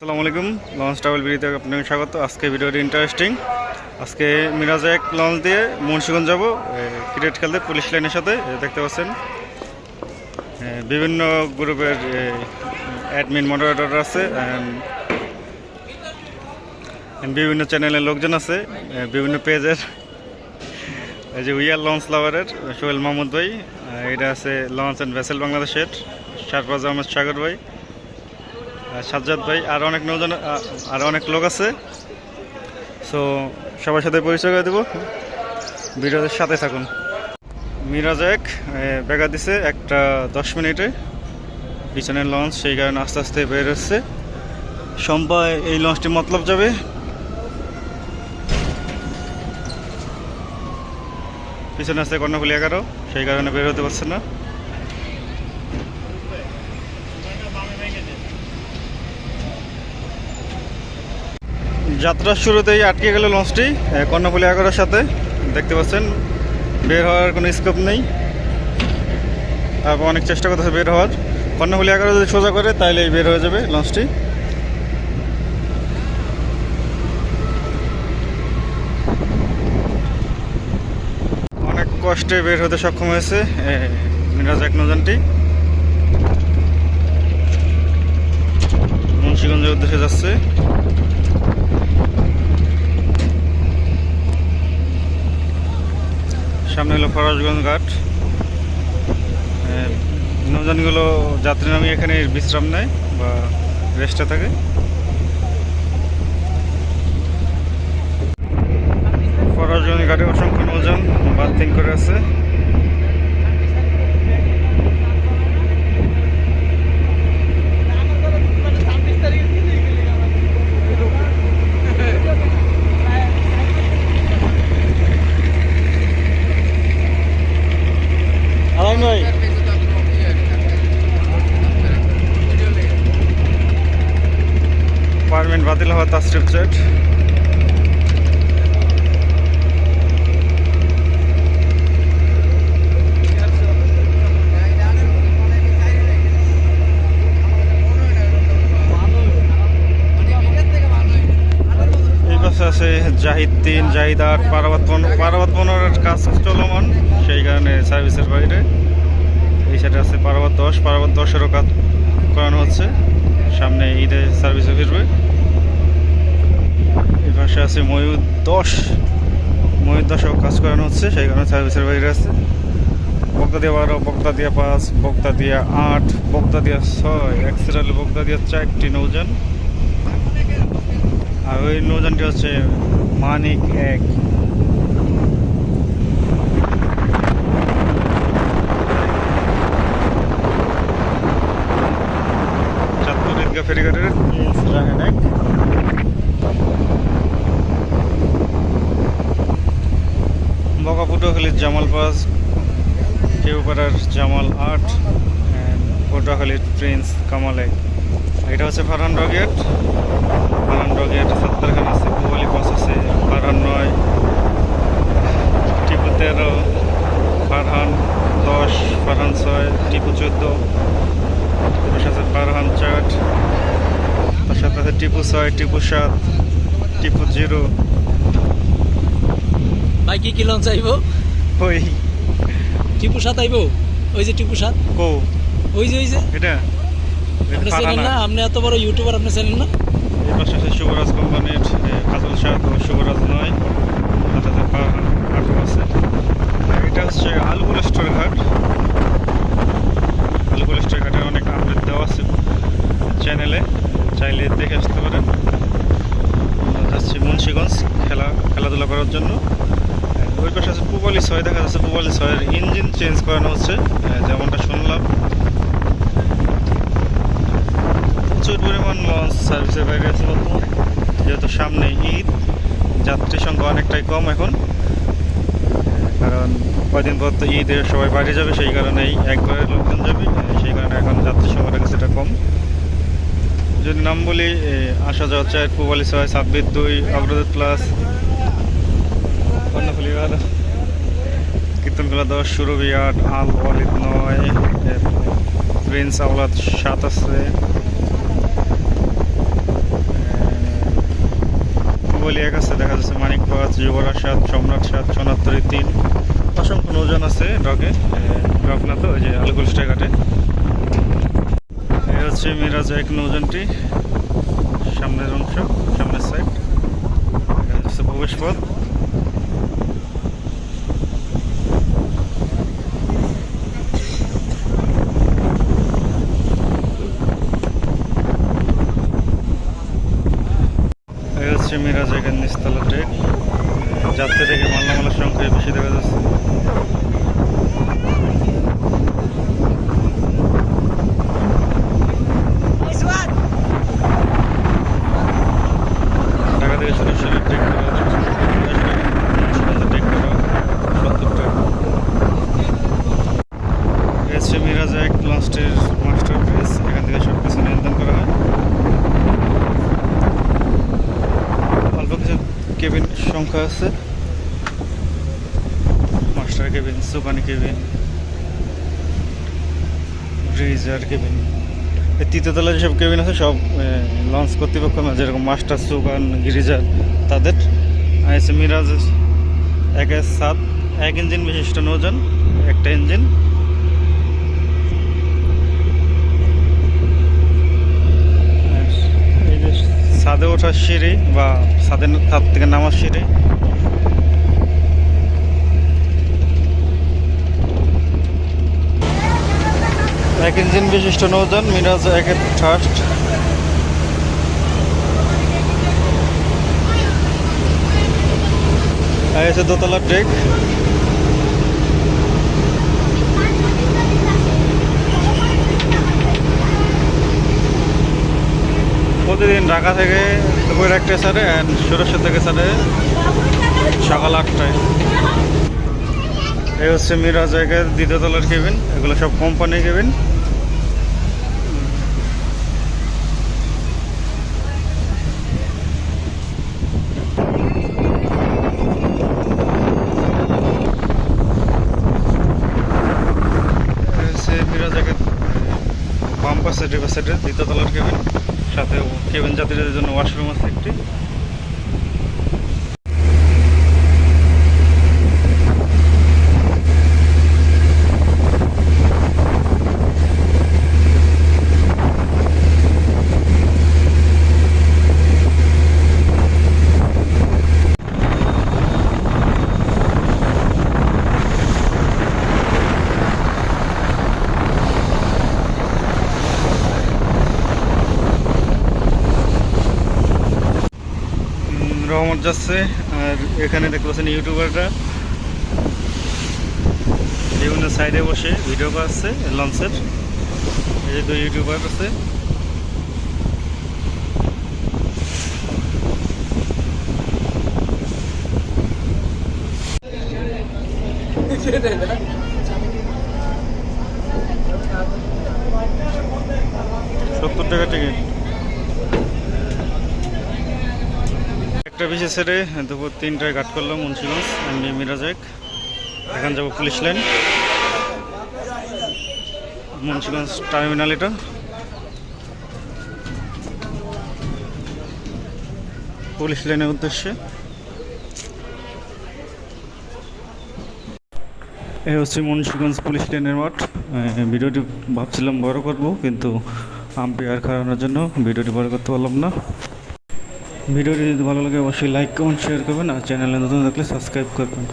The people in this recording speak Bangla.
আসসালামু আলাইকুম। লঞ্চ ট্রাভেল ভিডিওতে আপনাকে স্বাগত। আজকে ভিডিওটি ইন্টারেস্টিং। আজকে মিরাজে এক লঞ্চ দিয়ে মুন্সিগঞ্জ যাব ক্রিকেট খেলতে পুলিশ লাইনের সাথে। দেখতে পাচ্ছেন বিভিন্ন গ্রুপের অ্যাডমিন মডারেটর আছে, বিভিন্ন চ্যানেলের লোকজন আছে, বিভিন্ন পেজের। এই যে উইয়ার লঞ্চ লাভারের সোহেল মাহমুদ ভাই, এটা আছে লঞ্চ অ্যান্ড ভেসেল বাংলাদেশের শারফাজ আহমেদ সাগর ভাই, সাজ্জাদ ভাই, আর অনেক নৌজন, আর অনেক লোক আছে। সো সবার সাথে পরিচয় করে দেবো, ভিডিওদের সাথে থাকুন। মিরাজ এক বেগা দিছে 1:10 পিছনের লঞ্চ, সেই কারণে আস্তে আস্তে বের হচ্ছে। সম্পায় এই লঞ্চটি মতলব যাবে। পিছনে আসছে কর্ণফুলি 11, সেই কারণে বের হতে পারছে না। যাত্রার শুরুতেই আটকে গেল লঞ্চটি কর্ণফুলি 11-এর সাথে। দেখতে পাচ্ছেন বের হওয়ার কোনো স্কোপ নেই। তারপর অনেক চেষ্টা করতেছে বের হওয়ার। কর্ণফুলি 11 যদি সোজা করে তাহলে বের হয়ে যাবে লঞ্চটি। অনেক কষ্টে বের হতে সক্ষম হয়েছে মিরাজ এক নৌযানটি। মুন্সিগঞ্জের উদ্দেশ্যে যাচ্ছে। সামনে হলো ফরাসগঞ্জ ঘাট। নৌযানগুলো যাত্রী নামিয়ে এখানে বিশ্রাম নেয় বা রেস্টে থাকে। ফরাসগঞ্জ ঘাটে অসংখ্য নৌযান বার্থিং করে আছে। পারমিট বাতিল হওয়া তাসরিফ জেট। এই পাশে আছে জাহিদ 3, জাহিদ 8, পারাবাত 15-এর কাজ চলমান, সেই কারণে সার্ভিসের বাইরে। এই সাইডে আছে পারাবাত 10-এরও কাজ করানো হচ্ছে, সামনে ঈদে সার্ভিসে ফিরবে। এই পাশে আছে ময়ূর 10-ও কাজ করানো হচ্ছে, সেই কারণে সার্ভিসের বাইরে আছে। বগদা দিয়া 12, বগদা দিয়া 5, বগদা দিয়া 8, বগদা দিয়া 6, এক্সিরাল বগদা দিয়া 4টি নৌযান। আর ওই নৌযানটি হচ্ছে মানিক 1। ফেরিঘাটের রাহেন 1। বকাপুটুয়াখালীর জামাল 5, কেউপাড়ার জামাল 8, পটুয়াখালীর প্রিন্স কামাল 1। এটা হচ্ছে ফারহান রগেট। সত্তরখান আছে, পুয়ালি 5 আছে, ফারহান 9, টিপু 13, ফারহান 10, ফারহান 6, টিপু 14, তার সাথে ফারহান 4, তার সাথে আছে টিপু 6, টিপু 7, টিপু 0। ভাই কি লঞ্চ আইব? ওই টিপু 7 আইব। ওই যে টিপু 7 কো, ওই যে এটা আপনি চেনেন না? আপনি এত বড় ইউটিউবার, আপনি চেনেন না? এই পাশে আছে শুভরাজ কোম্পানির কাজল শাহ ও শুভরাজ 9, তাতে ফারহান 8 আছে। এটা হচ্ছে আলুগুল স্টোর ঘাট। আলুগুল স্টোর ঘাটের অনেক আপডেট দেওয়া আছে চ্যানেলে, চাইলে দেখে আসতে পারেন। যাচ্ছি মুন্সিগঞ্জ খেলাধুলা করার জন্য। ওই পাশে আছে পুবালি 6, দেখা যাচ্ছে পুবালি 6-এর ইঞ্জিন চেঞ্জ করানো হচ্ছে, যেমনটা শুনলাম। প্রচুর পরিমাণ লঞ্চ সার্ভিসের বাইরে আছে বর্তমান, যেহেতু সামনে ঈদ, যাত্রী সংখ্যা অনেকটাই কম এখন, কারণ কয়দিন পর তো ঈদে সবাই বাইরে যাবে, সেই কারণেই একবারে লোকজন যাবে, সেই কারণে এখন যাত্রী সংখ্যাটা কিছুটা কম। যদি নাম বলি, আসা যাওয়া 4, পুবালি 6, সাব্বির 2, অগ্রদূত প্লাস, কর্ণফুলি 12, কীর্তনখোলা 10, সুরভি 8, আল ওয়ালিদ 9, প্রিন্স আওলাদ 7 আছে, কোহলি 1 আছে, দেখা যাচ্ছে মানিক 5, যুবরাজ 7, সম্রাট 7, সোনাত্তরী 3, অসংখ্য নৌযান আছে ডকে। ডক না তো, ওই যে আলুগুলস্টার ঘাটে। এই হচ্ছে মিরাজ 1 নৌযানটি, সামনের অংশ, সামনের সাইড। এটা হচ্ছে প্রবেশ পথ। এই হচ্ছে মিরাজ 1 এর নিচতলা ডেক। যাত্রী থেকে মালামালের সংখ্যা বেশি দেখা যাচ্ছে। ঢাকা থেকে সরাসরি ট্রেক করা, ট্রেক করা 70 টাকা। হচ্ছে মিরাজ 1 লঞ্চটির মাস্টার ব্রিজ, এখান থেকে সব কিছু নিয়ন্ত্রণ করা হয়। অল্প কিছু কেবিন সংখ্যা আছে, মাস্টার কেবিন, সুপানি কেবিন, ব্রিজার কেবিন। এই তৃতীয় তলায় যেসব কেবিন আছে সব লঞ্চ কর্তৃপক্ষ, যেরকম মাস্টার, সুপান, গিরিজার তাদের। আর আছে মিরাজ 1-7 1 ইঞ্জিন বিশিষ্ট নৌযান, একটা ইঞ্জিন। এই যে ছাদে ওঠার সিঁড়ি বা ছাদের ছাদ থেকে নামার সিঁড়ি। এক ইঞ্জিন বিশিষ্ট নৌযান মিরাজ 1 এর ফার্স্ট। আছে দোতলার ডেক। প্রতিদিন ঢাকা থেকে দুপুর 1টায় ছাড়ে, অ্যান্ড সুরেশ্বর থেকে ছাড়ে সকাল 8টায়। এই হচ্ছে মিরাজ 1 এর দ্বিতীয় তলার কেবিন, এগুলো সব কোম্পানি কেবিন। মিরাজ 1 এর বাম্পার সাইড, রিভার সাইডের দ্বিতীয় তলার কেবিন, সাথে কেবিন যাত্রীদের জন্য ওয়াশরুম আছে একটি। রহমত যাচ্ছে, আর এখানে দেখতে পাচ্ছেন ইউটিউবাররা বিভিন্ন সাইডে বসে ভিডিও করছে লঞ্চের। এই যে 2 ইউটিউবার আছে। ৳70 টিকিট। একটা বিশেষ ছেড়ে দুপুর 3টায় ঘাট করলাম মুন্সিগঞ্জ এমভি মিরাজ 1। এখন যাবো পুলিশ লাইন, মুন্সিগঞ্জ টার্মিনাল। এটা পুলিশ লাইনের উদ্দেশ্যে। এই হচ্ছে মুন্সিগঞ্জ পুলিশ লাইনের মাঠ। ভিডিওটি ভাবছিলাম বড় করব, কিন্তু আম্পায়ার খাওয়ানোর জন্য ভিডিওটি বড় করতে পারলাম না। ভিডিওটি যদি ভালো লাগে অবশ্যই লাইক, কমেন্ট, শেয়ার করবেন, আর চ্যানেলে নতুন থাকলে সাবস্ক্রাইব করবেন।